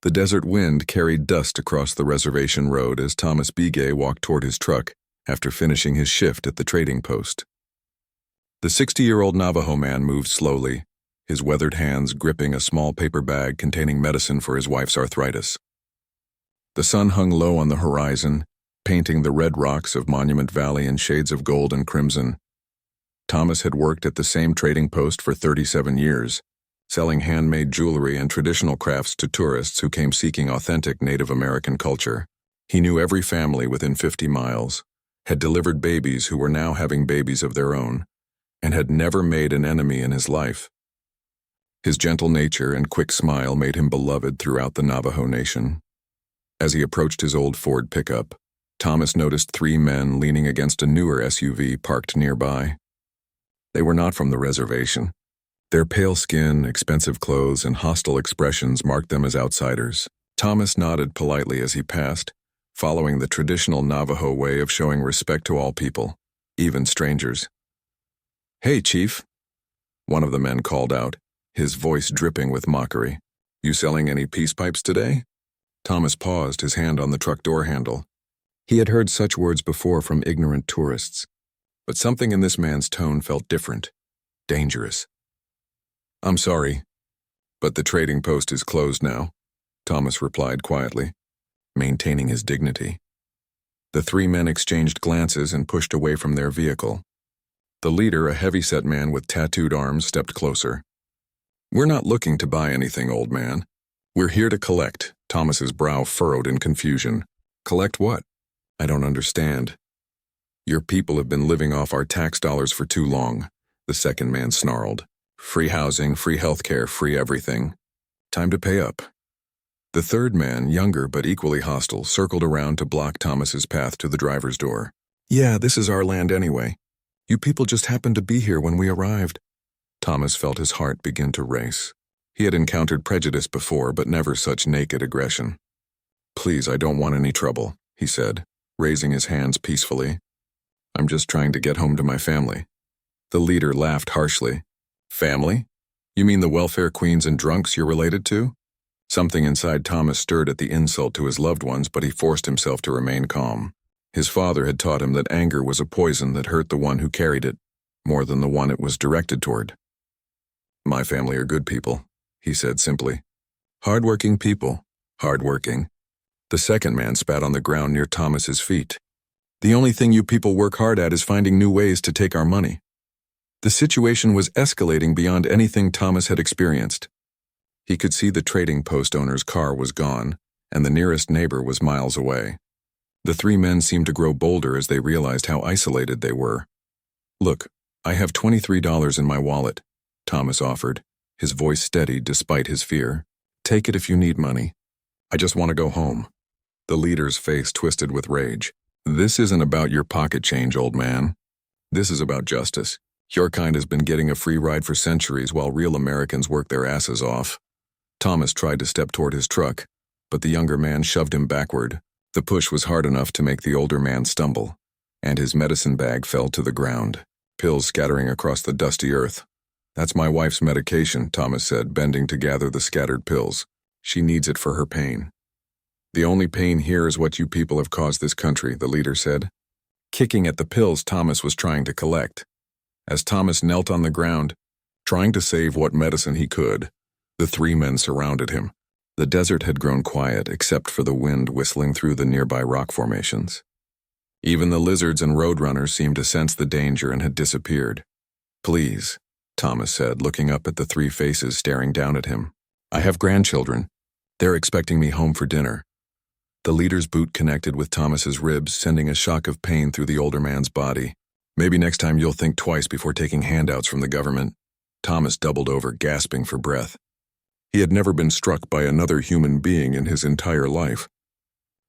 The desert wind carried dust across the reservation road as Thomas Begay walked toward his truck after finishing his shift at the trading post. The 60-year-old Navajo man moved slowly, his weathered hands gripping a small paper bag containing medicine for his wife's arthritis. The sun hung low on the horizon, painting the red rocks of Monument Valley in shades of gold and crimson. Thomas had worked at the same trading post for 37 years, selling handmade jewelry and traditional crafts to tourists who came seeking authentic Native American culture. He knew every family within 50 miles, had delivered babies who were now having babies of their own, and had never made an enemy in his life. His gentle nature and quick smile made him beloved throughout the Navajo Nation. As he approached his old Ford pickup, Thomas noticed 3 men leaning against a newer SUV parked nearby. They were not from the reservation. Their pale skin, expensive clothes, and hostile expressions marked them as outsiders. Thomas nodded politely as he passed, following the traditional Navajo way of showing respect to all people, even strangers. "Hey, Chief," one of the men called out, his voice dripping with mockery. "You selling any peace pipes today?" Thomas paused, his hand on the truck door handle. He had heard such words before from ignorant tourists, but something in this man's tone felt different, dangerous. "I'm sorry, but the trading post is closed now," Thomas replied quietly, maintaining his dignity. The 3 men exchanged glances and pushed away from their vehicle. The leader, a heavy-set man with tattooed arms, stepped closer. "We're not looking to buy anything, old man. We're here to collect." Thomas's brow furrowed in confusion. "Collect what? I don't understand." "Your people have been living off our tax dollars for too long," the second man snarled. "Free housing, free healthcare, free everything. Time to pay up." The third man, younger but equally hostile, circled around to block Thomas's path to the driver's door. "Yeah, this is our land anyway. You people just happened to be here when we arrived." Thomas felt his heart begin to race. He had encountered prejudice before, but never such naked aggression. "Please, I don't want any trouble," he said, raising his hands peacefully. "I'm just trying to get home to my family." The leader laughed harshly. "Family? You mean the welfare queens and drunks you're related to?" Something inside Thomas stirred at the insult to his loved ones, but he forced himself to remain calm. His father had taught him that anger was a poison that hurt the one who carried it, more than the one it was directed toward. "My family are good people," he said simply. "Hard-working people. Hard-working." The second man spat on the ground near Thomas's feet. "The only thing you people work hard at is finding new ways to take our money." The situation was escalating beyond anything Thomas had experienced. He could see the trading post owner's car was gone, and the nearest neighbor was miles away. The 3 men seemed to grow bolder as they realized how isolated they were. "Look, I have $23 in my wallet," Thomas offered, his voice steady despite his fear. "Take it if you need money. I just want to go home." The leader's face twisted with rage. "This isn't about your pocket change, old man. This is about justice. Your kind has been getting a free ride for centuries while real Americans work their asses off." Thomas tried to step toward his truck, but the younger man shoved him backward. The push was hard enough to make the older man stumble, and his medicine bag fell to the ground, pills scattering across the dusty earth. "That's my wife's medication," Thomas said, bending to gather the scattered pills. "She needs it for her pain." "The only pain here is what you people have caused this country," the leader said, kicking at the pills Thomas was trying to collect. As Thomas knelt on the ground, trying to save what medicine he could, the 3 men surrounded him. The desert had grown quiet except for the wind whistling through the nearby rock formations. Even the lizards and roadrunners seemed to sense the danger and had disappeared. "Please," Thomas said, looking up at the 3 faces staring down at him. "I have grandchildren. They're expecting me home for dinner." The leader's boot connected with Thomas's ribs, sending a shock of pain through the older man's body. "Maybe next time you'll think twice before taking handouts from the government." Thomas doubled over, gasping for breath. He had never been struck by another human being in his entire life.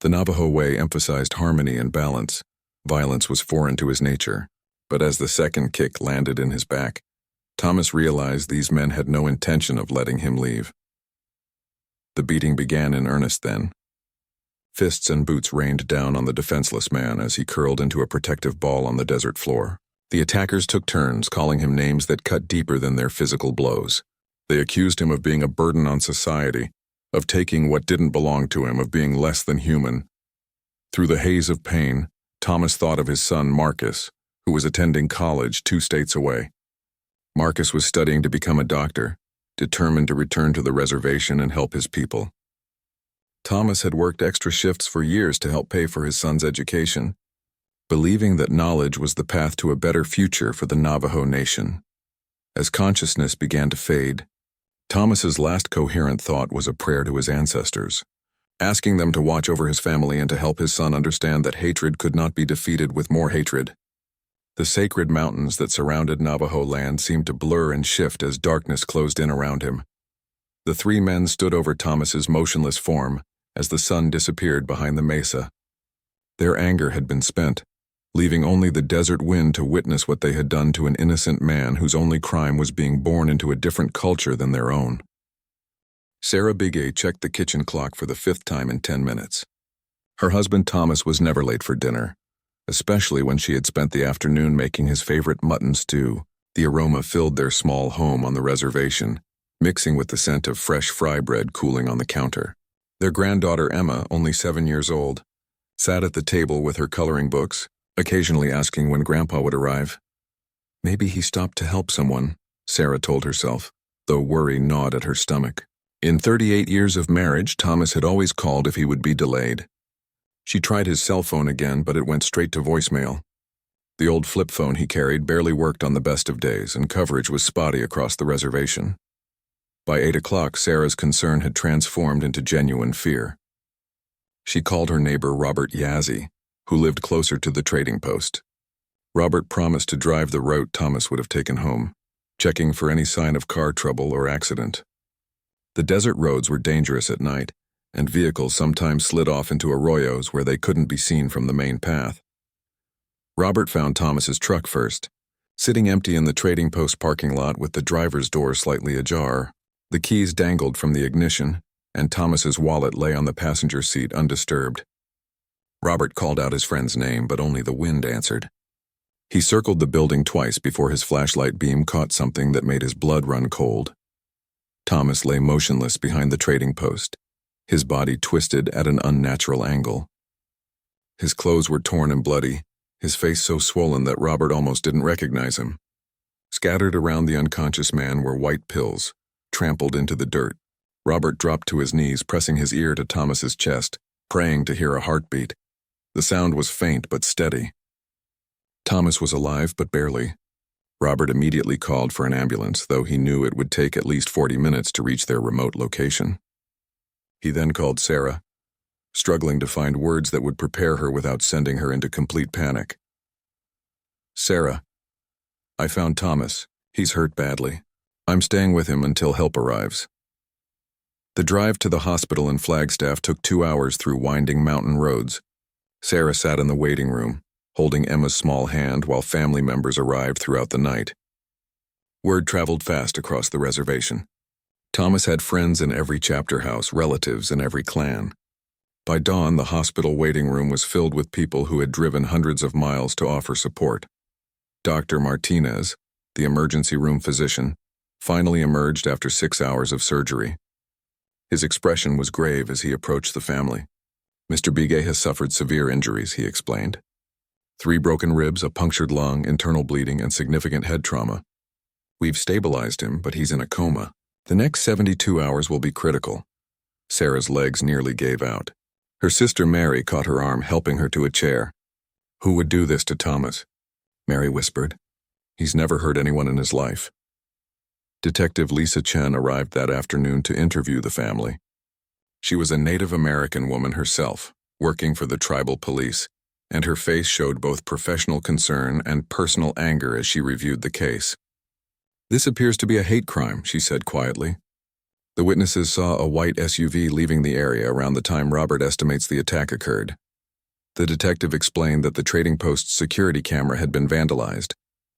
The Navajo way emphasized harmony and balance. Violence was foreign to his nature, but as the second kick landed in his back, Thomas realized these men had no intention of letting him leave. The beating began in earnest then. Fists and boots rained down on the defenseless man as he curled into a protective ball on the desert floor. The attackers took turns, calling him names that cut deeper than their physical blows. They accused him of being a burden on society, of taking what didn't belong to him, of being less than human. Through the haze of pain, Thomas thought of his son Marcus, who was attending college 2 states away. Marcus was studying to become a doctor, determined to return to the reservation and help his people. Thomas had worked extra shifts for years to help pay for his son's education, believing that knowledge was the path to a better future for the Navajo nation. As consciousness began to fade, Thomas's last coherent thought was a prayer to his ancestors, asking them to watch over his family and to help his son understand that hatred could not be defeated with more hatred. The sacred mountains that surrounded Navajo land seemed to blur and shift as darkness closed in around him. The 3 men stood over Thomas's motionless form as the sun disappeared behind the mesa. Their anger had been spent, leaving only the desert wind to witness what they had done to an innocent man whose only crime was being born into a different culture than their own. Sarah Bigay checked the kitchen clock for the 5th time in 10 minutes. Her husband Thomas was never late for dinner, especially when she had spent the afternoon making his favorite mutton stew. The aroma filled their small home on the reservation, mixing with the scent of fresh fry bread cooling on the counter. Their granddaughter Emma, only 7 years old, sat at the table with her coloring books, occasionally asking when Grandpa would arrive. Maybe he stopped to help someone, Sarah told herself, though worry gnawed at her stomach. In 38 years of marriage, Thomas had always called if he would be delayed. She tried his cell phone again, but it went straight to voicemail. The old flip phone he carried barely worked on the best of days, and coverage was spotty across the reservation. By 8 o'clock, Sarah's concern had transformed into genuine fear. She called her neighbor Robert Yazzie, who lived closer to the trading post. Robert promised to drive the route Thomas would have taken home, checking for any sign of car trouble or accident. The desert roads were dangerous at night, and vehicles sometimes slid off into arroyos where they couldn't be seen from the main path. Robert found Thomas's truck first, sitting empty in the trading post parking lot with the driver's door slightly ajar. The keys dangled from the ignition, and Thomas's wallet lay on the passenger seat undisturbed. Robert called out his friend's name, but only the wind answered. He circled the building twice before his flashlight beam caught something that made his blood run cold. Thomas lay motionless behind the trading post, his body twisted at an unnatural angle. His clothes were torn and bloody, his face so swollen that Robert almost didn't recognize him. Scattered around the unconscious man were white pills, trampled into the dirt. Robert dropped to his knees, pressing his ear to Thomas's chest, praying to hear a heartbeat. The sound was faint but steady. Thomas was alive, but barely. Robert immediately called for an ambulance, though he knew it would take at least 40 minutes to reach their remote location. He then called Sarah, struggling to find words that would prepare her without sending her into complete panic. Sarah, I found Thomas. He's hurt badly. I'm staying with him until help arrives. The drive to the hospital in Flagstaff took 2 hours through winding mountain roads. Sarah sat in the waiting room, holding Emma's small hand while family members arrived throughout the night. Word traveled fast across the reservation. Thomas had friends in every chapter house, relatives in every clan. By dawn, the hospital waiting room was filled with people who had driven hundreds of miles to offer support. Dr. Martinez, the emergency room physician, finally emerged after 6 hours of surgery. His expression was grave as he approached the family. Mr. Bigay has suffered severe injuries, he explained. 3 broken ribs, a punctured lung, internal bleeding, and significant head trauma. We've stabilized him, but he's in a coma. The next 72 hours will be critical. Sarah's legs nearly gave out. Her sister Mary caught her arm, helping her to a chair. Who would do this to Thomas? Mary whispered. He's never hurt anyone in his life. Detective Lisa Chen arrived that afternoon to interview the family. She was a Native American woman herself, working for the tribal police, and her face showed both professional concern and personal anger as she reviewed the case. This appears to be a hate crime, she said quietly. The witnesses saw a white SUV leaving the area around the time Robert estimates the attack occurred. The detective explained that the trading post's security camera had been vandalized,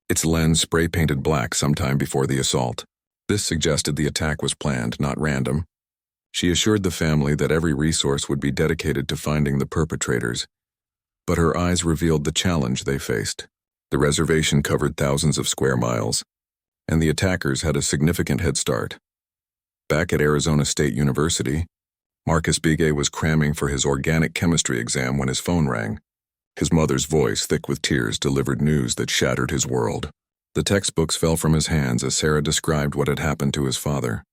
its lens spray-painted black sometime before the assault. This suggested the attack was planned, not random. She assured the family that every resource would be dedicated to finding the perpetrators, but her eyes revealed the challenge they faced. The reservation covered thousands of square miles, and the attackers had a significant head start. Back at Arizona State University, Marcus Bigay was cramming for his organic chemistry exam when his phone rang. His mother's voice, thick with tears, delivered news that shattered his world. The textbooks fell from his hands as Sarah described what had happened to his father.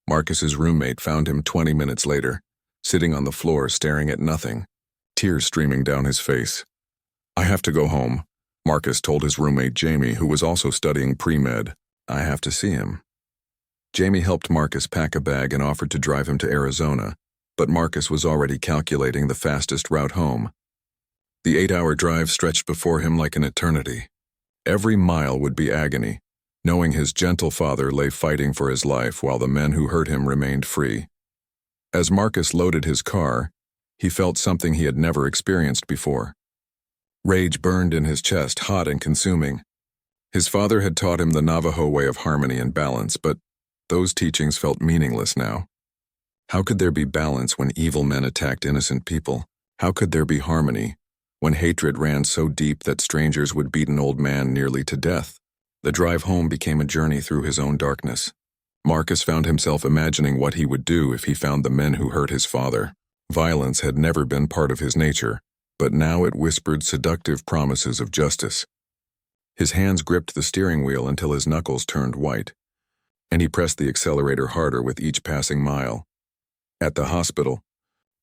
Marcus's roommate found him 20 minutes later, sitting on the floor staring at nothing, tears streaming down his face. "I have to go home," Marcus told his roommate Jamie, who was also studying pre-med. "I have to see him." Jamie helped Marcus pack a bag and offered to drive him to Arizona, but Marcus was already calculating the fastest route home. The 8-hour drive stretched before him like an eternity. Every mile would be agony, knowing his gentle father lay fighting for his life while the men who hurt him remained free. As Marcus loaded his car, he felt something he had never experienced before. Rage burned in his chest, hot and consuming. His father had taught him the Navajo way of harmony and balance, but those teachings felt meaningless now. How could there be balance when evil men attacked innocent people? How could there be harmony when hatred ran so deep that strangers would beat an old man nearly to death? The drive home became a journey through his own darkness. Marcus found himself imagining what he would do if he found the men who hurt his father. Violence had never been part of his nature, but now it whispered seductive promises of justice. His hands gripped the steering wheel until his knuckles turned white, and he pressed the accelerator harder with each passing mile. At the hospital,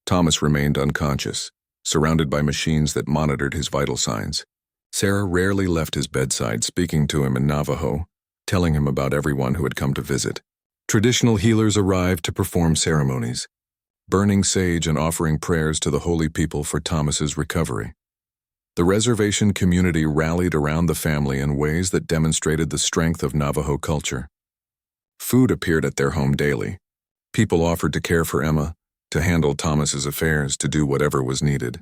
Thomas remained unconscious, surrounded by machines that monitored his vital signs. Sarah rarely left his bedside, speaking to him in Navajo, telling him about everyone who had come to visit. Traditional healers arrived to perform ceremonies, burning sage and offering prayers to the holy people for Thomas's recovery. The reservation community rallied around the family in ways that demonstrated the strength of Navajo culture. Food appeared at their home daily. People offered to care for Emma, to handle Thomas's affairs, to do whatever was needed.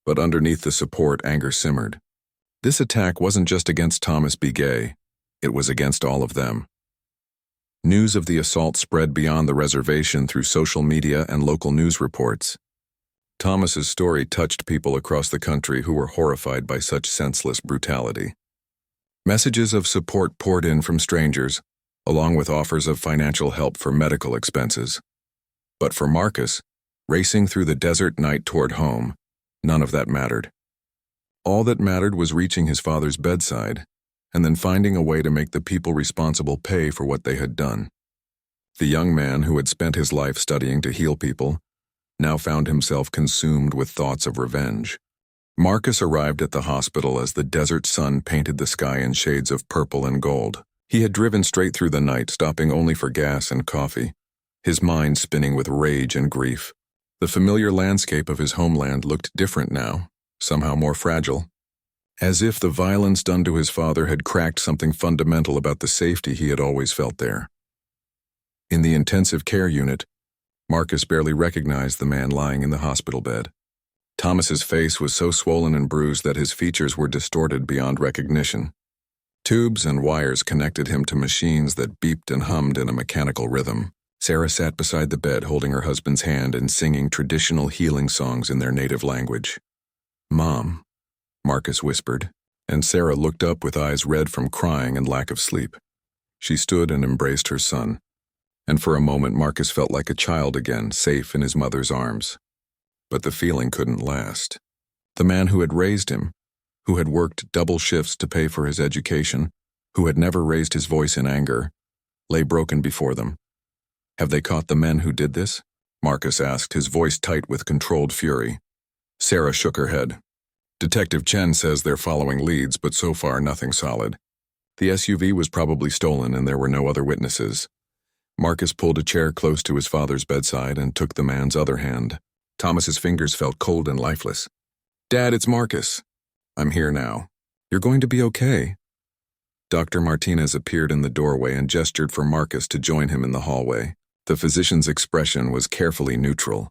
But underneath the support, anger simmered. This attack wasn't just against Thomas Bigay, it was against all of them. News of the assault spread beyond the reservation through social media and local news reports. Thomas's story touched people across the country who were horrified by such senseless brutality. Messages of support poured in from strangers, along with offers of financial help for medical expenses. But for Marcus, racing through the desert night toward home, none of that mattered. All that mattered was reaching his father's bedside, and then finding a way to make the people responsible pay for what they had done. The young man who had spent his life studying to heal people now found himself consumed with thoughts of revenge. Marcus arrived at the hospital as the desert sun painted the sky in shades of purple and gold. He had driven straight through the night, stopping only for gas and coffee, his mind spinning with rage and grief. The familiar landscape of his homeland looked different now, somehow more fragile, as if the violence done to his father had cracked something fundamental about the safety he had always felt there. In the intensive care unit, Marcus barely recognized the man lying in the hospital bed. Thomas's face was so swollen and bruised that his features were distorted beyond recognition. Tubes and wires connected him to machines that beeped and hummed in a mechanical rhythm. Sarah sat beside the bed holding her husband's hand and singing traditional healing songs in their native language. "Mom," Marcus whispered, and Sarah looked up with eyes red from crying and lack of sleep. She stood and embraced her son, and for a moment Marcus felt like a child again, safe in his mother's arms. But the feeling couldn't last. The man who had raised him, who had worked double shifts to pay for his education, who had never raised his voice in anger, lay broken before them. "Have they caught the men who did this?" Marcus asked, his voice tight with controlled fury. Sarah shook her head. "Detective Chen says they're following leads, but so far nothing solid. The SUV was probably stolen and there were no other witnesses." Marcus pulled a chair close to his father's bedside and took the man's other hand. Thomas's fingers felt cold and lifeless. "Dad, it's Marcus. I'm here now. You're going to be okay." Dr. Martinez appeared in the doorway and gestured for Marcus to join him in the hallway. The physician's expression was carefully neutral,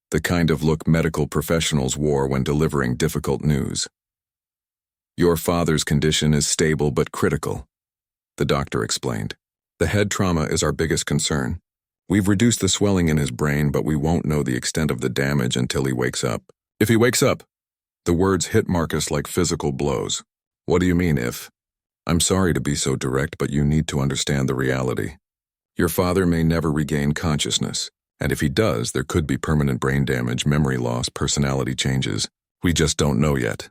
the kind of look medical professionals wore when delivering difficult news. "Your father's condition is stable but critical," the doctor explained. "The head trauma is our biggest concern. We've reduced the swelling in his brain, but we won't know the extent of the damage until he wakes up." "If he wakes up?" The words hit Marcus like physical blows. "What do you mean, if?" "I'm sorry to be so direct, but you need to understand the reality. Your father may never regain consciousness. And if he does, there could be permanent brain damage, memory loss, personality changes. We just don't know yet.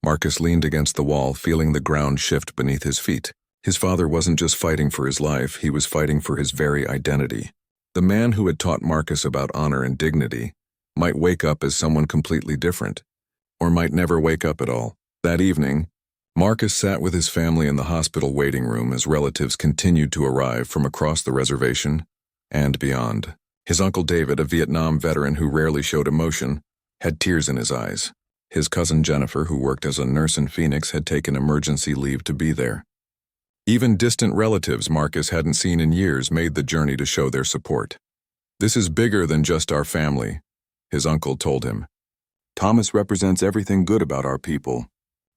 Marcus leaned against the wall, feeling the ground shift beneath his feet. His father wasn't just fighting for his life, he was fighting for his very identity. The man who had taught Marcus about honor and dignity might wake up as someone completely different, or might never wake up at all. That evening, Marcus sat with his family in the hospital waiting room as relatives continued to arrive from across the reservation and beyond. His Uncle David, a Vietnam veteran who rarely showed emotion, had tears in his eyes. His cousin Jennifer, who worked as a nurse in Phoenix, had taken emergency leave to be there. Even distant relatives Marcus hadn't seen in years made the journey to show their support. "This is bigger than just our family," his uncle told him. "Thomas represents everything good about our people.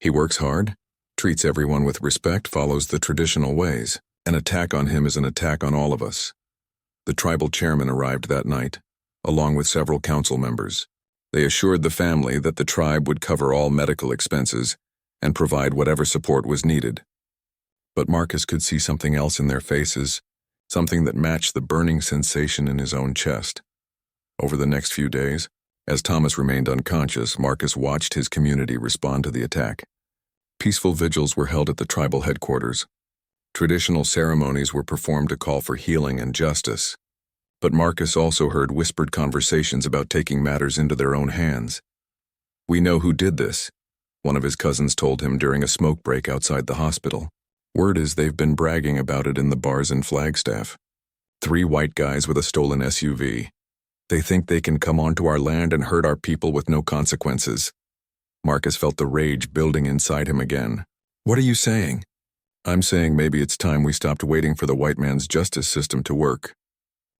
He works hard, treats everyone with respect, follows the traditional ways. An attack on him is an attack on all of us." The tribal chairman arrived that night, along with several council members. They assured the family that the tribe would cover all medical expenses and provide whatever support was needed. But Marcus could see something else in their faces, something that matched the burning sensation in his own chest. Over the next few days, as Thomas remained unconscious, Marcus watched his community respond to the attack. Peaceful vigils were held at the tribal headquarters. Traditional ceremonies were performed to call for healing and justice. But Marcus also heard whispered conversations about taking matters into their own hands. "We know who did this," one of his cousins told him during a smoke break outside the hospital. "Word is they've been bragging about it in the bars in Flagstaff. 3 white guys with a stolen SUV. They think they can come onto our land and hurt our people with no consequences." Marcus felt the rage building inside him again. "What are you saying?" "I'm saying maybe it's time we stopped waiting for the white man's justice system to work.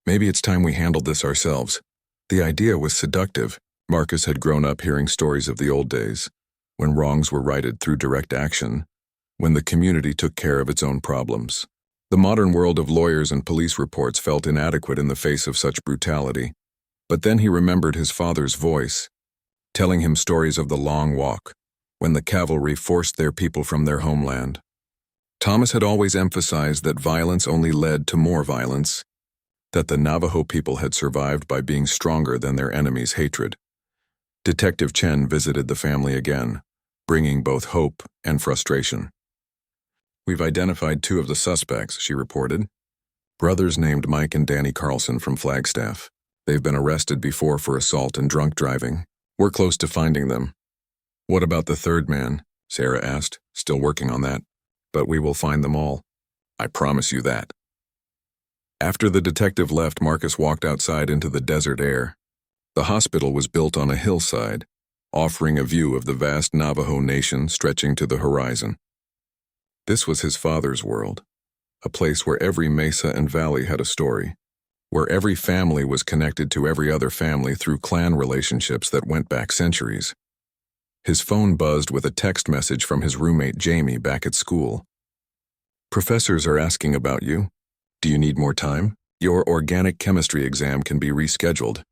Maybe it's time we handled this ourselves." The idea was seductive. Marcus had grown up hearing stories of the old days, when wrongs were righted through direct action, when the community took care of its own problems. The modern world of lawyers and police reports felt inadequate in the face of such brutality. But then he remembered his father's voice, telling him stories of the long walk, when the cavalry forced their people from their homeland. Thomas had always emphasized that violence only led to more violence, that the Navajo people had survived by being stronger than their enemies' hatred. Detective Chen visited the family again, bringing both hope and frustration. "We've identified 2 of the suspects," she reported. "Brothers named Mike and Danny Carlson from Flagstaff. They've been arrested before for assault and drunk driving. We're close to finding them." "What about the 3rd man?" Sarah asked. "Still working on that. But we will find them all. I promise you that." After the detective left, Marcus walked outside into the desert air. The hospital was built on a hillside, offering a view of the vast Navajo nation stretching to the horizon. This was his father's world, a place where every mesa and valley had a story, where every family was connected to every other family through clan relationships that went back centuries. His phone buzzed with a text message from his roommate Jamie back at school. "Professors are asking about you. Do you need more time? Your organic chemistry exam can be rescheduled."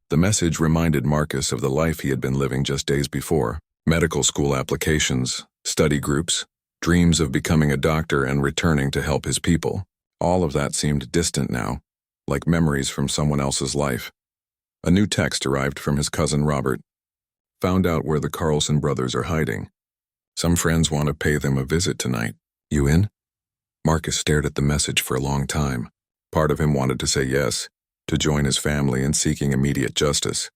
The message reminded Marcus of the life he had been living just days before. Medical school applications, study groups, dreams of becoming a doctor and returning to help his people. All of that seemed distant now, like memories from someone else's life. A new text arrived from his cousin Robert. "Found out where the Carlson brothers are hiding. Some friends want to pay them a visit tonight. You in?" Marcus stared at the message for a long time. Part of him wanted to say yes, to join his family in seeking immediate justice.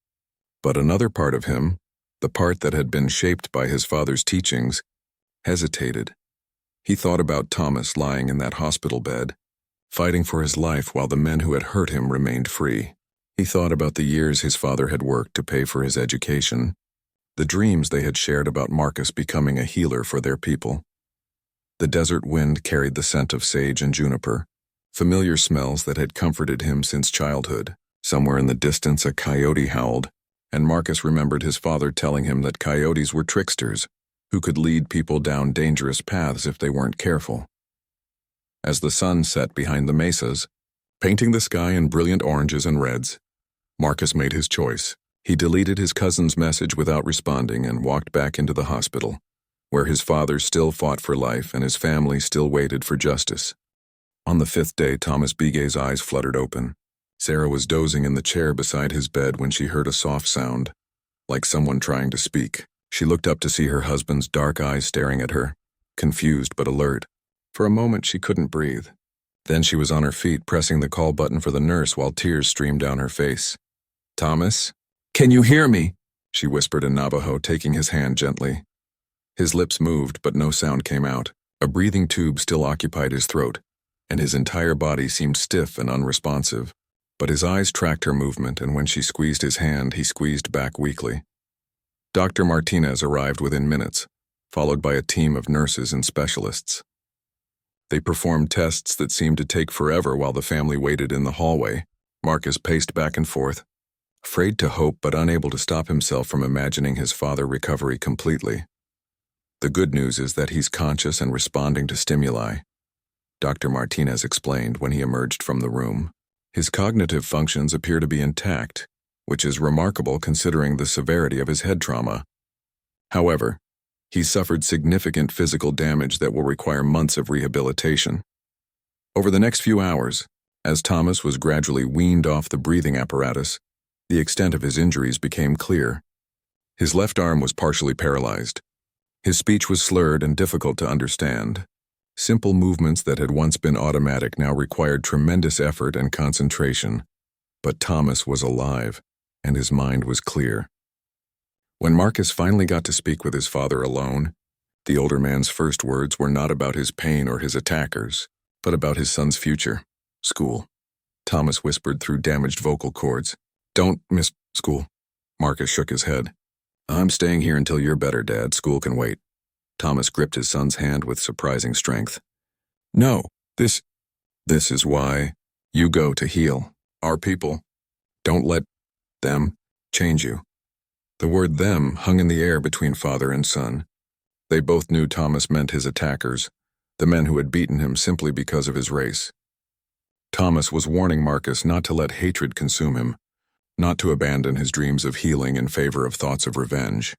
But another part of him, the part that had been shaped by his father's teachings, hesitated. He thought about Thomas lying in that hospital bed, fighting for his life while the men who had hurt him remained free. He thought about the years his father had worked to pay for his education, the dreams they had shared about Marcus becoming a healer for their people. The desert wind carried the scent of sage and juniper, familiar smells that had comforted him since childhood. Somewhere in the distance a coyote howled, and Marcus remembered his father telling him that coyotes were tricksters who could lead people down dangerous paths if they weren't careful. As the sun set behind the mesas, painting the sky in brilliant oranges and reds, Marcus made his choice. He deleted his cousin's message without responding and walked back into the hospital, where his father still fought for life and his family still waited for justice. On the 5th day, Thomas Bigay's eyes fluttered open. Sarah was dozing in the chair beside his bed when she heard a soft sound, like someone trying to speak. She looked up to see her husband's dark eyes staring at her, confused but alert. For a moment, she couldn't breathe. Then she was on her feet, pressing the call button for the nurse while tears streamed down her face. "Thomas? Can you hear me?" she whispered in Navajo, taking his hand gently. His lips moved, but no sound came out. A breathing tube still occupied his throat, and his entire body seemed stiff and unresponsive. But his eyes tracked her movement, and when she squeezed his hand, he squeezed back weakly. Dr. Martinez arrived within minutes, followed by a team of nurses and specialists. They performed tests that seemed to take forever while the family waited in the hallway. Marcus paced back and forth, afraid to hope but unable to stop himself from imagining his father's recovery completely. "The good news is that he's conscious and responding to stimuli," Dr. Martinez explained when he emerged from the room. "His cognitive functions appear to be intact, which is remarkable considering the severity of his head trauma. However, he suffered significant physical damage that will require months of rehabilitation." Over the next few hours, as Thomas was gradually weaned off the breathing apparatus, the extent of his injuries became clear. His left arm was partially paralyzed. His speech was slurred and difficult to understand. Simple movements that had once been automatic now required tremendous effort and concentration. But Thomas was alive, and his mind was clear. When Marcus finally got to speak with his father alone, the older man's first words were not about his pain or his attackers, but about his son's future, school. Thomas whispered through damaged vocal cords. "Don't miss school." Marcus shook his head. "I'm staying here until you're better, Dad. School can wait." Thomas gripped his son's hand with surprising strength. "No, this is why you go to heal our people. Don't let them change you." The word "them" hung in the air between father and son. They both knew Thomas meant his attackers, the men who had beaten him simply because of his race. Thomas was warning Marcus not to let hatred consume him, not to abandon his dreams of healing in favor of thoughts of revenge.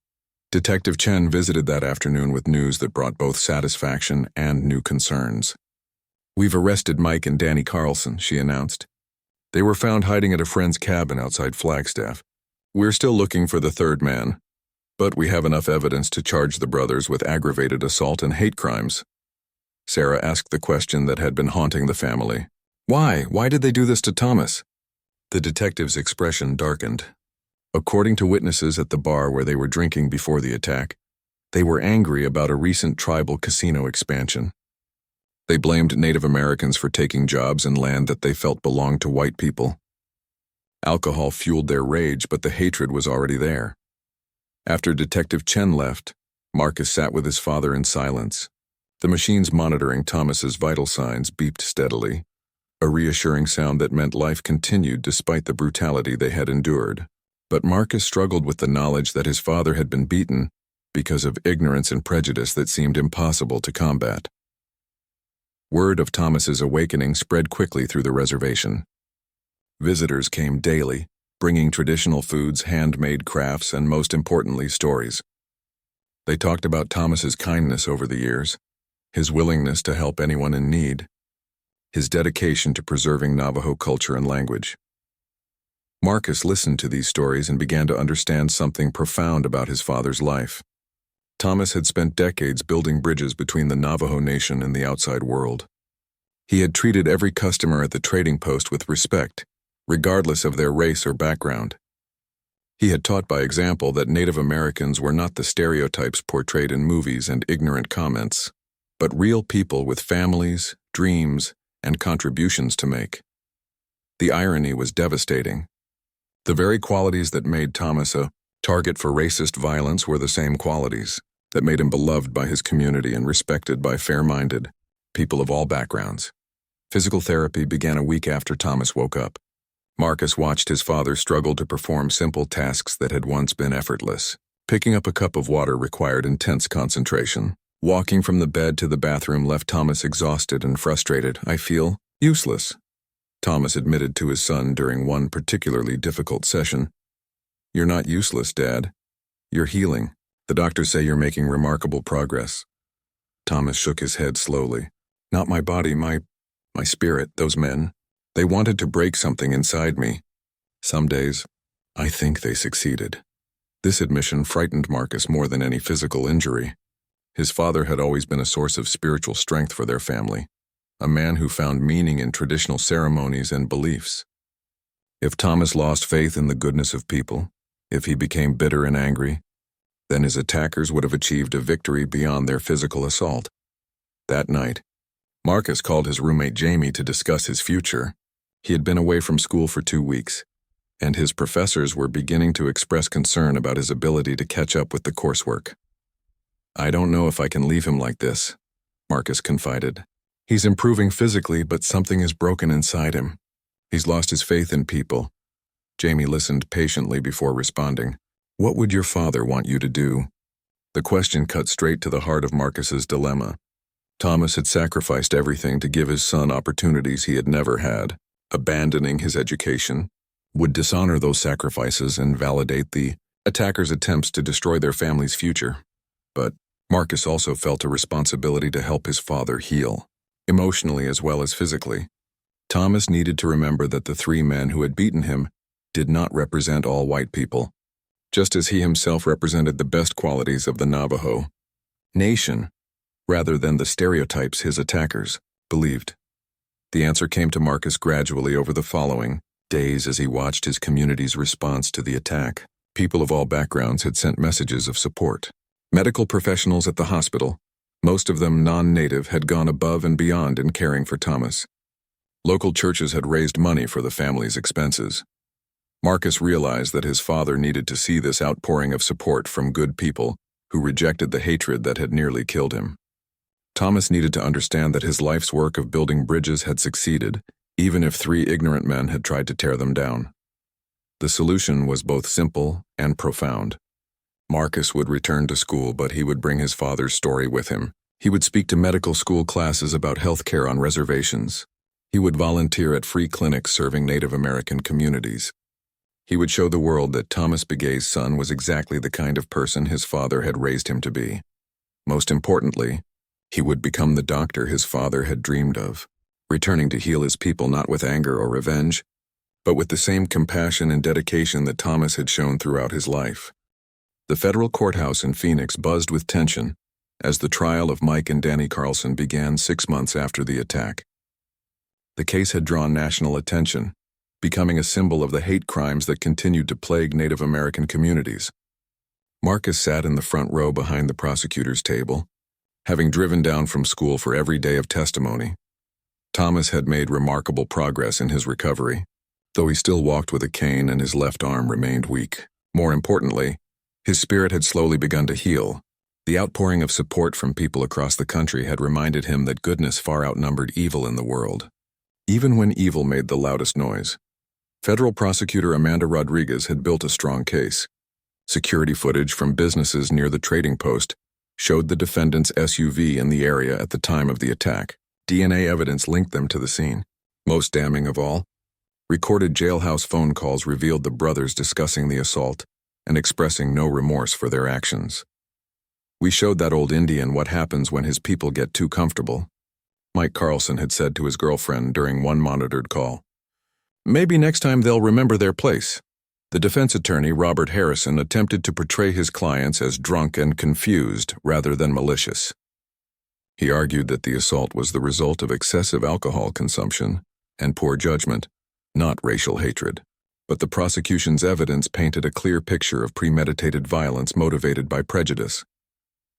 Detective Chen visited that afternoon with news that brought both satisfaction and new concerns. "We've arrested Mike and Danny Carlson," she announced. "They were found hiding at a friend's cabin outside Flagstaff. We're still looking for the third man, but we have enough evidence to charge the brothers with aggravated assault and hate crimes." Sarah asked the question that had been haunting the family. "Why? Why did they do this to Thomas?" The detective's expression darkened. According to witnesses at the bar where they were drinking before the attack, they were angry about a recent tribal casino expansion. They blamed Native Americans for taking jobs in land that they felt belonged to white people. Alcohol fueled their rage, but the hatred was already there. After Detective Chen left, Marcus sat with his father in silence. The machines monitoring Thomas's vital signs beeped steadily, a reassuring sound that meant life continued despite the brutality they had endured. But Marcus struggled with the knowledge that his father had been beaten because of ignorance and prejudice that seemed impossible to combat. Word of Thomas's awakening spread quickly through the reservation. Visitors came daily, bringing traditional foods, handmade crafts, and most importantly, stories. They talked about Thomas's kindness over the years, his willingness to help anyone in need, his dedication to preserving Navajo culture and language. Marcus listened to these stories and began to understand something profound about his father's life. Thomas had spent decades building bridges between the Navajo Nation and the outside world. He had treated every customer at the trading post with respect, regardless of their race or background. He had taught by example that Native Americans were not the stereotypes portrayed in movies and ignorant comments, but real people with families, dreams, and contributions to make. The irony was devastating. The very qualities that made Thomas a target for racist violence were the same qualities that made him beloved by his community and respected by fair-minded people of all backgrounds. Physical therapy began a week after Thomas woke up. Marcus watched his father struggle to perform simple tasks that had once been effortless. Picking up a cup of water required intense concentration. Walking from the bed to the bathroom left Thomas exhausted and frustrated. "I feel useless," Thomas admitted to his son during one particularly difficult session. "You're not useless, Dad. You're healing. The doctors say you're making remarkable progress." Thomas shook his head slowly. "Not my body, my spirit. Those men, They wanted to break something inside me. Some days, I think they succeeded. This admission frightened Marcus more than any physical injury. His father had always been a source of spiritual strength for their family, a man who found meaning in traditional ceremonies and beliefs. If Thomas lost faith in the goodness of people, if he became bitter and angry, then his attackers would have achieved a victory beyond their physical assault. That night, Marcus called his roommate Jamie to discuss his future. He had been away from school for 2 weeks, and his professors were beginning to express concern about his ability to catch up with the coursework. "I don't know if I can leave him like this," Marcus confided. "He's improving physically, but something is broken inside him. He's lost his faith in people." Jamie listened patiently before responding. "What would your father want you to do?" The question cut straight to the heart of Marcus's dilemma. Thomas had sacrificed everything to give his son opportunities he had never had. Abandoning his education would dishonor those sacrifices and validate the attackers' attempts to destroy their family's future. But Marcus also felt a responsibility to help his father heal, emotionally as well as physically. Thomas needed to remember that the 3 men who had beaten him did not represent all white people, just as he himself represented the best qualities of the Navajo nation, rather than the stereotypes his attackers believed. The answer came to Marcus gradually over the following days as he watched his community's response to the attack. People of all backgrounds had sent messages of support. Medical professionals at the hospital, most of them non-native, had gone above and beyond in caring for Thomas. Local churches had raised money for the family's expenses. Marcus realized that his father needed to see this outpouring of support from good people who rejected the hatred that had nearly killed him. Thomas needed to understand that his life's work of building bridges had succeeded, even if 3 ignorant men had tried to tear them down. The solution was both simple and profound. Marcus would return to school, but he would bring his father's story with him. He would speak to medical school classes about health care on reservations. He would volunteer at free clinics serving Native American communities. He would show the world that Thomas Begay's son was exactly the kind of person his father had raised him to be. Most importantly, he would become the doctor his father had dreamed of, returning to heal his people not with anger or revenge, but with the same compassion and dedication that Thomas had shown throughout his life. The federal courthouse in Phoenix buzzed with tension as the trial of Mike and Danny Carlson began 6 months after the attack. The case had drawn national attention, becoming a symbol of the hate crimes that continued to plague Native American communities. Marcus sat in the front row behind the prosecutor's table, having driven down from school for every day of testimony. Thomas had made remarkable progress in his recovery, though he still walked with a cane and his left arm remained weak. More importantly, his spirit had slowly begun to heal. The outpouring of support from people across the country had reminded him that goodness far outnumbered evil in the world, even when evil made the loudest noise. Federal prosecutor Amanda Rodriguez had built a strong case. Security footage from businesses near the trading post showed the defendant's SUV in the area at the time of the attack. DNA evidence linked them to the scene. Most damning of all, recorded jailhouse phone calls revealed the brothers discussing the assault and expressing no remorse for their actions. "We showed that old Indian what happens when his people get too comfortable," Mike Carlson had said to his girlfriend during one monitored call. "Maybe next time they'll remember their place." The defense attorney, Robert Harrison, attempted to portray his clients as drunk and confused rather than malicious. He argued that the assault was the result of excessive alcohol consumption and poor judgment, not racial hatred. But the prosecution's evidence painted a clear picture of premeditated violence motivated by prejudice.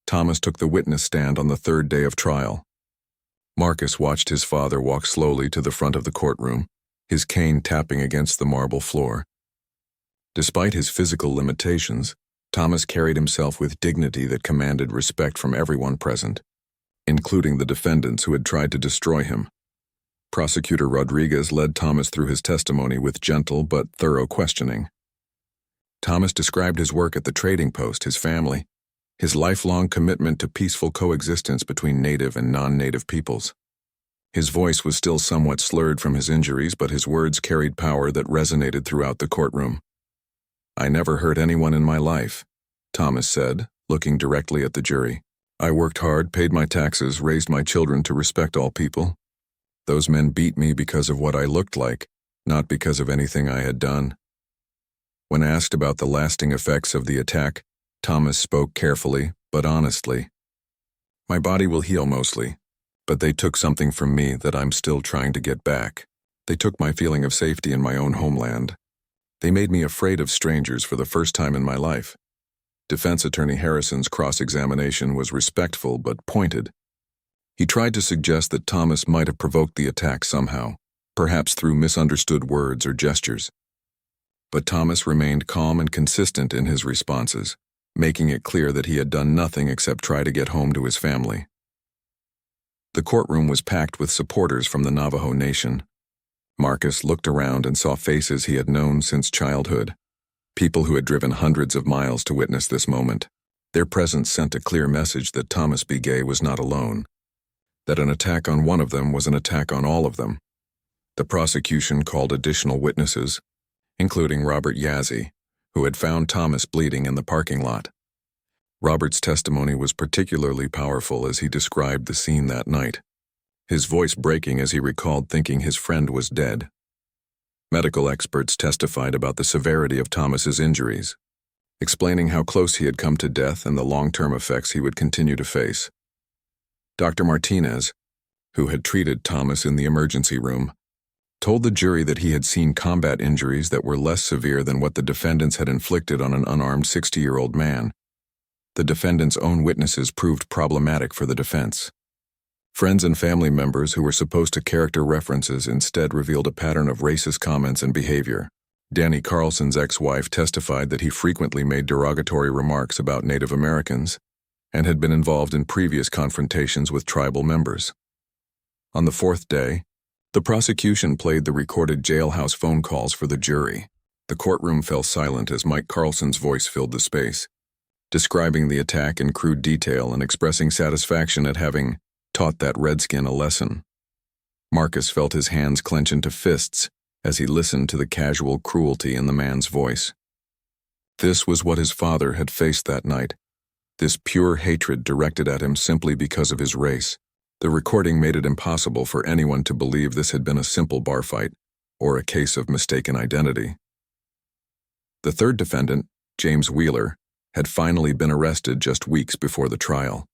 Thomas took the witness stand on the 3rd day of trial. Marcus watched his father walk slowly to the front of the courtroom, his cane tapping against the marble floor. Despite his physical limitations, Thomas carried himself with dignity that commanded respect from everyone present, including the defendants who had tried to destroy him. Prosecutor Rodriguez led Thomas through his testimony with gentle but thorough questioning. Thomas described his work at the trading post, his family, his lifelong commitment to peaceful coexistence between native and non-native peoples. His voice was still somewhat slurred from his injuries, but his words carried power that resonated throughout the courtroom. "I never hurt anyone in my life," Thomas said, looking directly at the jury. "I worked hard, paid my taxes, raised my children to respect all people. Those men beat me because of what I looked like, not because of anything I had done. When asked about the lasting effects of the attack, Thomas spoke carefully, but honestly. My body will heal mostly, but they took something from me that I'm still trying to get back. They took my feeling of safety in my own homeland. They made me afraid of strangers for the first time in my life. Defense attorney Harrison's cross-examination was respectful but pointed. He tried to suggest that Thomas might have provoked the attack somehow, perhaps through misunderstood words or gestures. But Thomas remained calm and consistent in his responses, making it clear that he had done nothing except try to get home to his family. The courtroom was packed with supporters from the Navajo Nation. Marcus looked around and saw faces he had known since childhood, people who had driven hundreds of miles to witness this moment. Their presence sent a clear message that Thomas Begay was not alone, that an attack on one of them was an attack on all of them. The prosecution called additional witnesses, including Robert Yazzie, who had found Thomas bleeding in the parking lot. Robert's testimony was particularly powerful as he described the scene that night, his voice breaking as he recalled thinking his friend was dead. Medical experts testified about the severity of Thomas's injuries, explaining how close he had come to death and the long-term effects he would continue to face. Dr. Martinez, who had treated Thomas in the emergency room, told the jury that he had seen combat injuries that were less severe than what the defendants had inflicted on an unarmed 60-year-old man. The defendant's own witnesses proved problematic for the defense. Friends and family members who were supposed to character references instead revealed a pattern of racist comments and behavior. Danny Carlson's ex-wife testified that he frequently made derogatory remarks about Native Americans and had been involved in previous confrontations with tribal members. On the fourth day, the prosecution played the recorded jailhouse phone calls for the jury. The courtroom fell silent as Mike Carlson's voice filled the space, describing the attack in crude detail and expressing satisfaction at having taught that redskin a lesson. Marcus felt his hands clench into fists as he listened to the casual cruelty in the man's voice. This was what his father had faced that night, this pure hatred directed at him simply because of his race. The recording made it impossible for anyone to believe this had been a simple bar fight or a case of mistaken identity. The third defendant, James Wheeler, had finally been arrested just weeks before the trial.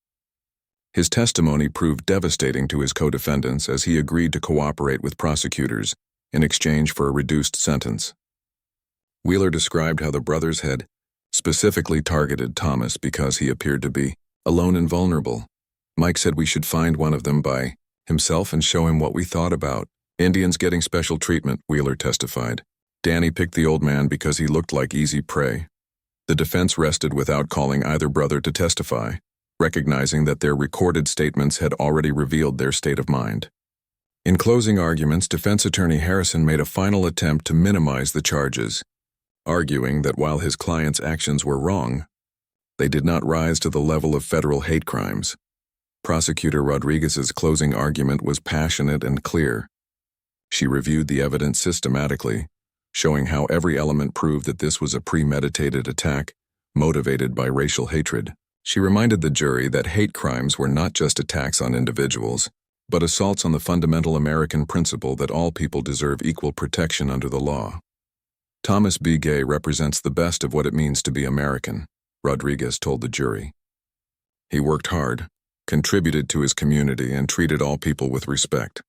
His testimony proved devastating to his co-defendants as he agreed to cooperate with prosecutors in exchange for a reduced sentence. Wheeler described how the brothers had specifically targeted Thomas because he appeared to be alone and vulnerable. Mike said we should find one of them by himself and show him what we thought about Indians getting special treatment, Wheeler testified. Danny picked the old man because he looked like easy prey. The defense rested without calling either brother to testify, recognizing that their recorded statements had already revealed their state of mind. In closing arguments, defense attorney Harrison made a final attempt to minimize the charges, arguing that while his client's actions were wrong, they did not rise to the level of federal hate crimes. Prosecutor Rodriguez's closing argument was passionate and clear. She reviewed the evidence systematically, showing how every element proved that this was a premeditated attack, motivated by racial hatred. She reminded the jury that hate crimes were not just attacks on individuals, but assaults on the fundamental American principle that all people deserve equal protection under the law. Thomas Begay represents the best of what it means to be American, Rodriguez told the jury. He worked hard, contributed to his community, and treated all people with respect.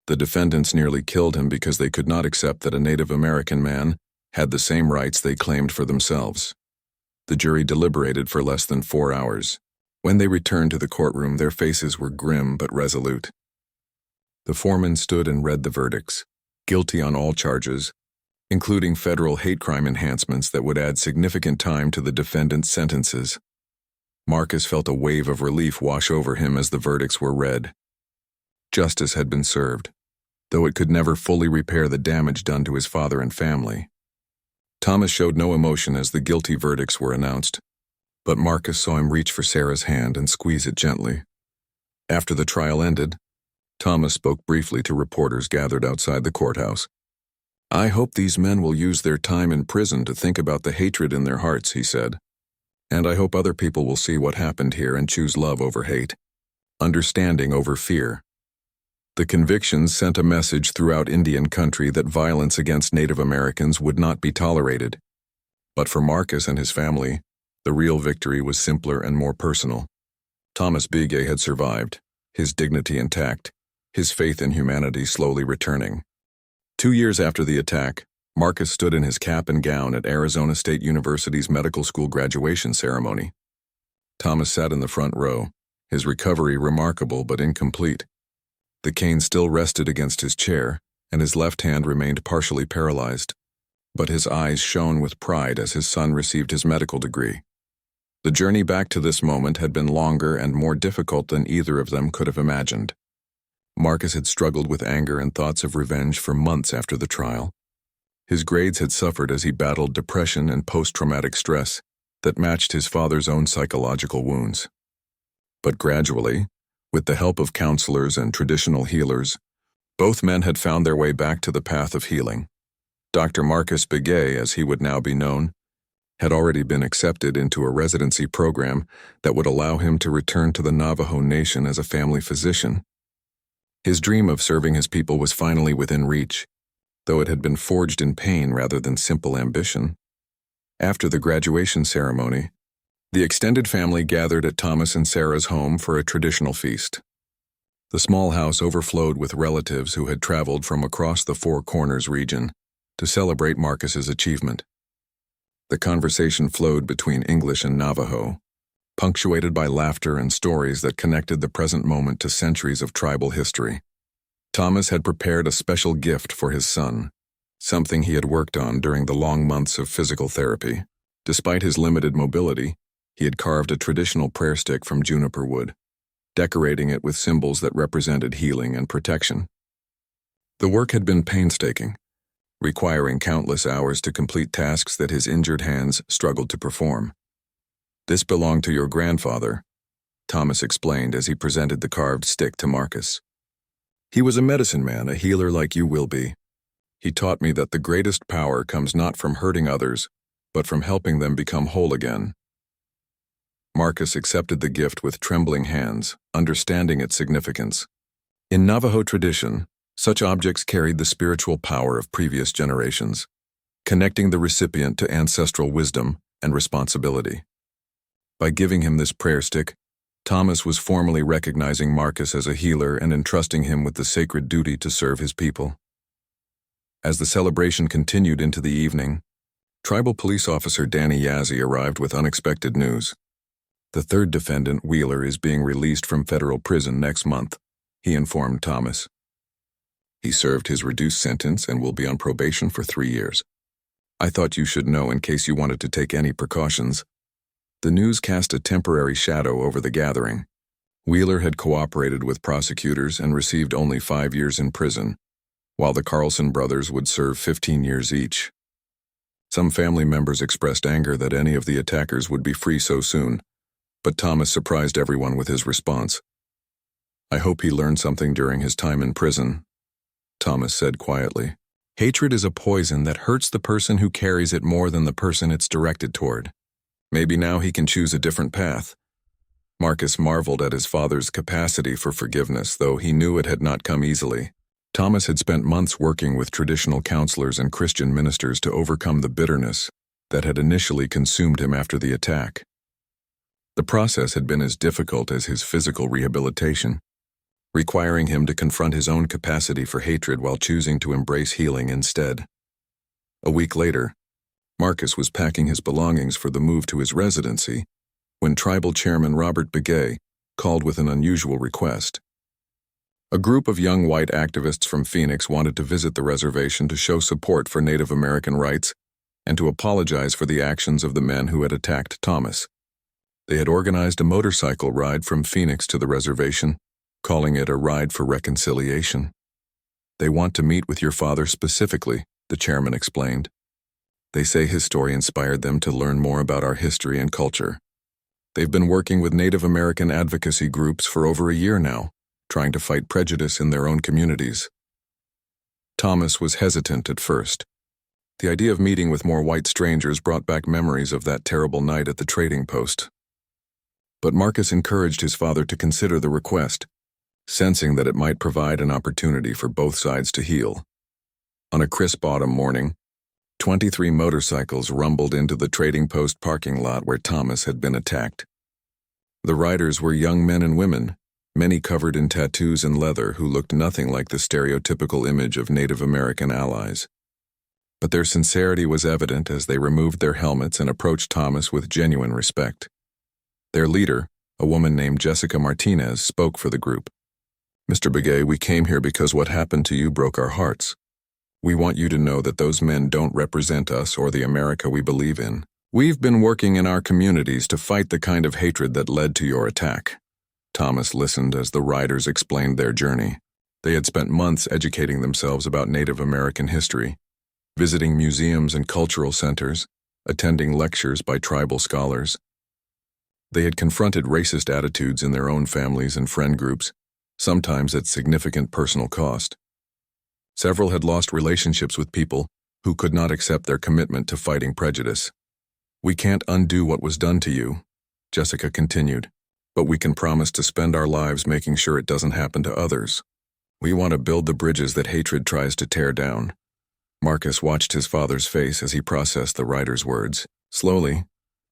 The defendants nearly killed him because they could not accept that a Native American man had the same rights they claimed for themselves. The jury deliberated for less than 4 hours. When they returned to the courtroom, their faces were grim but resolute. The foreman stood and read the verdicts, guilty on all charges, including federal hate crime enhancements that would add significant time to the defendant's sentences. Marcus felt a wave of relief wash over him as the verdicts were read. Justice had been served, though it could never fully repair the damage done to his father and family. Thomas showed no emotion as the guilty verdicts were announced, but Marcus saw him reach for Sarah's hand and squeeze it gently. After the trial ended, Thomas spoke briefly to reporters gathered outside the courthouse. "I hope these men will use their time in prison to think about the hatred in their hearts," he said. "And I hope other people will see what happened here and choose love over hate, understanding over fear." The convictions sent a message throughout Indian country that violence against Native Americans would not be tolerated. But for Marcus and his family, the real victory was simpler and more personal. Thomas Bigay had survived, his dignity intact, his faith in humanity slowly returning. 2 years after the attack, Marcus stood in his cap and gown at Arizona State University's medical school graduation ceremony. Thomas sat in the front row, his recovery remarkable but incomplete. The cane still rested against his chair, and his left hand remained partially paralyzed. But his eyes shone with pride as his son received his medical degree. The journey back to this moment had been longer and more difficult than either of them could have imagined. Marcus had struggled with anger and thoughts of revenge for months after the trial. His grades had suffered as he battled depression and post-traumatic stress that matched his father's own psychological wounds. But gradually, with the help of counselors and traditional healers, both men had found their way back to the path of healing. Dr. Marcus Bigay, as he would now be known, had already been accepted into a residency program that would allow him to return to the Navajo Nation as a family physician. His dream of serving his people was finally within reach, though it had been forged in pain rather than simple ambition. After the graduation ceremony, the extended family gathered at Thomas and Sarah's home for a traditional feast. The small house overflowed with relatives who had traveled from across the Four Corners region to celebrate Marcus's achievement. The conversation flowed between English and Navajo, punctuated by laughter and stories that connected the present moment to centuries of tribal history. Thomas had prepared a special gift for his son, something he had worked on during the long months of physical therapy. Despite his limited mobility, he had carved a traditional prayer stick from juniper wood, decorating it with symbols that represented healing and protection. The work had been painstaking, requiring countless hours to complete tasks that his injured hands struggled to perform. "This belonged to your grandfather," Thomas explained as he presented the carved stick to Marcus. "He was a medicine man, a healer like you will be. He taught me that the greatest power comes not from hurting others, but from helping them become whole again." Marcus accepted the gift with trembling hands, understanding its significance. In Navajo tradition, such objects carried the spiritual power of previous generations, connecting the recipient to ancestral wisdom and responsibility. By giving him this prayer stick, Thomas was formally recognizing Marcus as a healer and entrusting him with the sacred duty to serve his people. As the celebration continued into the evening, Tribal Police Officer Danny Yazzie arrived with unexpected news. "The third defendant, Wheeler, is being released from federal prison next month," he informed Thomas. "He served his reduced sentence and will be on probation for 3 years. I thought you should know in case you wanted to take any precautions." The news cast a temporary shadow over the gathering. Wheeler had cooperated with prosecutors and received only 5 years in prison, while the Carlson brothers would serve 15 years each. Some family members expressed anger that any of the attackers would be free so soon, but Thomas surprised everyone with his response. "I hope he learned something during his time in prison," Thomas said quietly. "Hatred is a poison that hurts the person who carries it more than the person it's directed toward. Maybe now he can choose a different path." Marcus marveled at his father's capacity for forgiveness, though he knew it had not come easily. Thomas had spent months working with traditional counselors and Christian ministers to overcome the bitterness that had initially consumed him after the attack. The process had been as difficult as his physical rehabilitation, requiring him to confront his own capacity for hatred while choosing to embrace healing instead. A week later, Marcus was packing his belongings for the move to his residency when Tribal Chairman Robert Bigay called with an unusual request. A group of young white activists from Phoenix wanted to visit the reservation to show support for Native American rights and to apologize for the actions of the men who had attacked Thomas. They had organized a motorcycle ride from Phoenix to the reservation, calling it a ride for reconciliation. "They want to meet with your father specifically," the chairman explained. "They say his story inspired them to learn more about our history and culture. They've been working with Native American advocacy groups for over a year now, trying to fight prejudice in their own communities." Thomas was hesitant at first. The idea of meeting with more white strangers brought back memories of that terrible night at the trading post. But Marcus encouraged his father to consider the request, sensing that it might provide an opportunity for both sides to heal. On a crisp autumn morning, 23 motorcycles rumbled into the trading post parking lot where Thomas had been attacked. The riders were young men and women, many covered in tattoos and leather, who looked nothing like the stereotypical image of Native American allies. But their sincerity was evident as they removed their helmets and approached Thomas with genuine respect. Their leader, a woman named Jessica Martinez, spoke for the group. "Mr. Begay, we came here because what happened to you broke our hearts. We want you to know that those men don't represent us or the America we believe in. We've been working in our communities to fight the kind of hatred that led to your attack." Thomas listened as the riders explained their journey. They had spent months educating themselves about Native American history, visiting museums and cultural centers, attending lectures by tribal scholars. They had confronted racist attitudes in their own families and friend groups, sometimes at significant personal cost. Several had lost relationships with people who could not accept their commitment to fighting prejudice. "We can't undo what was done to you," Jessica continued, "but we can promise to spend our lives making sure it doesn't happen to others. We want to build the bridges that hatred tries to tear down." Marcus watched his father's face as he processed the writer's words. Slowly,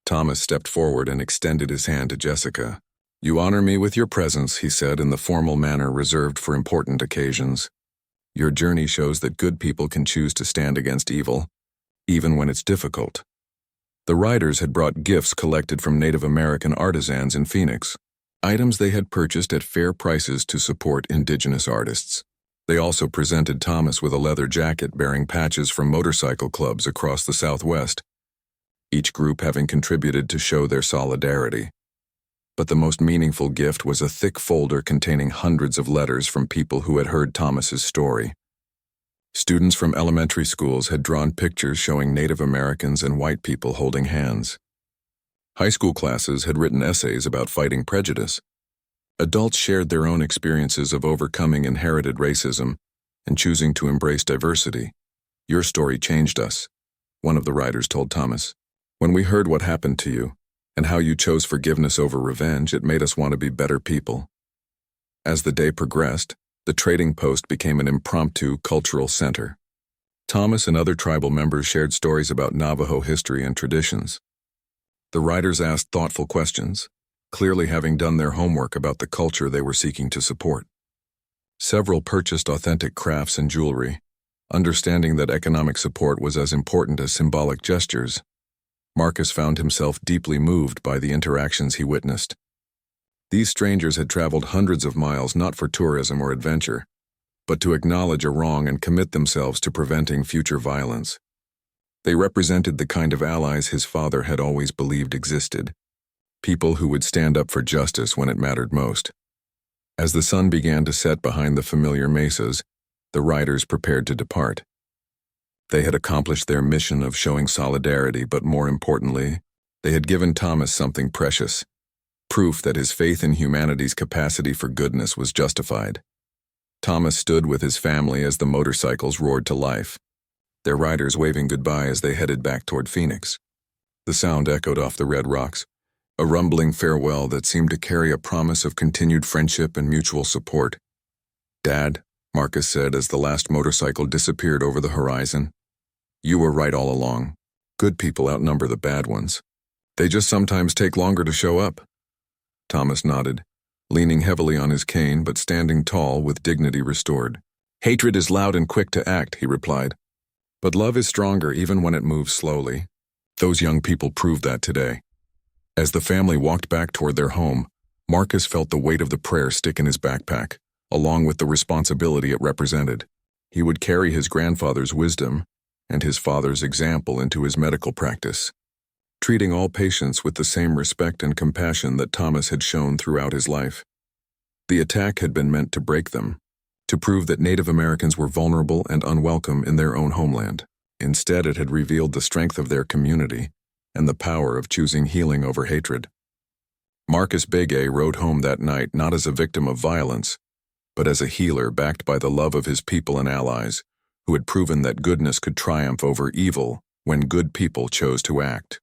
Thomas stepped forward and extended his hand to Jessica. "You honor me with your presence," he said in the formal manner reserved for important occasions. "Your journey shows that good people can choose to stand against evil, even when it's difficult." The riders had brought gifts collected from Native American artisans in Phoenix, items they had purchased at fair prices to support indigenous artists. They also presented Thomas with a leather jacket bearing patches from motorcycle clubs across the Southwest, each group having contributed to show their solidarity. But the most meaningful gift was a thick folder containing hundreds of letters from people who had heard Thomas's story. Students from elementary schools had drawn pictures showing Native Americans and white people holding hands. High school classes had written essays about fighting prejudice. Adults shared their own experiences of overcoming inherited racism and choosing to embrace diversity. "Your story changed us," one of the writers told Thomas. "When we heard what happened to you and how you chose forgiveness over revenge, it made us want to be better people." As the day progressed, the trading post became an impromptu cultural center. Thomas and other tribal members shared stories about Navajo history and traditions. The writers asked thoughtful questions, clearly having done their homework about the culture they were seeking to support. Several purchased authentic crafts and jewelry, understanding that economic support was as important as symbolic gestures. Marcus found himself deeply moved by the interactions he witnessed. These strangers had traveled hundreds of miles not for tourism or adventure, but to acknowledge a wrong and commit themselves to preventing future violence. They represented the kind of allies his father had always believed existed, people who would stand up for justice when it mattered most. As the sun began to set behind the familiar mesas, the riders prepared to depart. They had accomplished their mission of showing solidarity, but more importantly, they had given Thomas something precious, proof that his faith in humanity's capacity for goodness was justified. Thomas stood with his family as the motorcycles roared to life, their riders waving goodbye as they headed back toward Phoenix. The sound echoed off the red rocks, a rumbling farewell that seemed to carry a promise of continued friendship and mutual support. "Dad," Marcus said as the last motorcycle disappeared over the horizon, "you were right all along. Good people outnumber the bad ones. They just sometimes take longer to show up." Thomas nodded, leaning heavily on his cane but standing tall with dignity restored. "Hatred is loud and quick to act," he replied. "But love is stronger even when it moves slowly." Those young people proved that today. As the family walked back toward their home, Marcus felt the weight of the prayer stick in his backpack, along with the responsibility it represented. He would carry his grandfather's wisdom and his father's example into his medical practice, treating all patients with the same respect and compassion that Thomas had shown throughout his life. The attack had been meant to break them, to prove that Native Americans were vulnerable and unwelcome in their own homeland. Instead, it had revealed the strength of their community and the power of choosing healing over hatred. Marcus Begay rode home that night not as a victim of violence, but as a healer backed by the love of his people and allies, who had proven that goodness could triumph over evil when good people chose to act.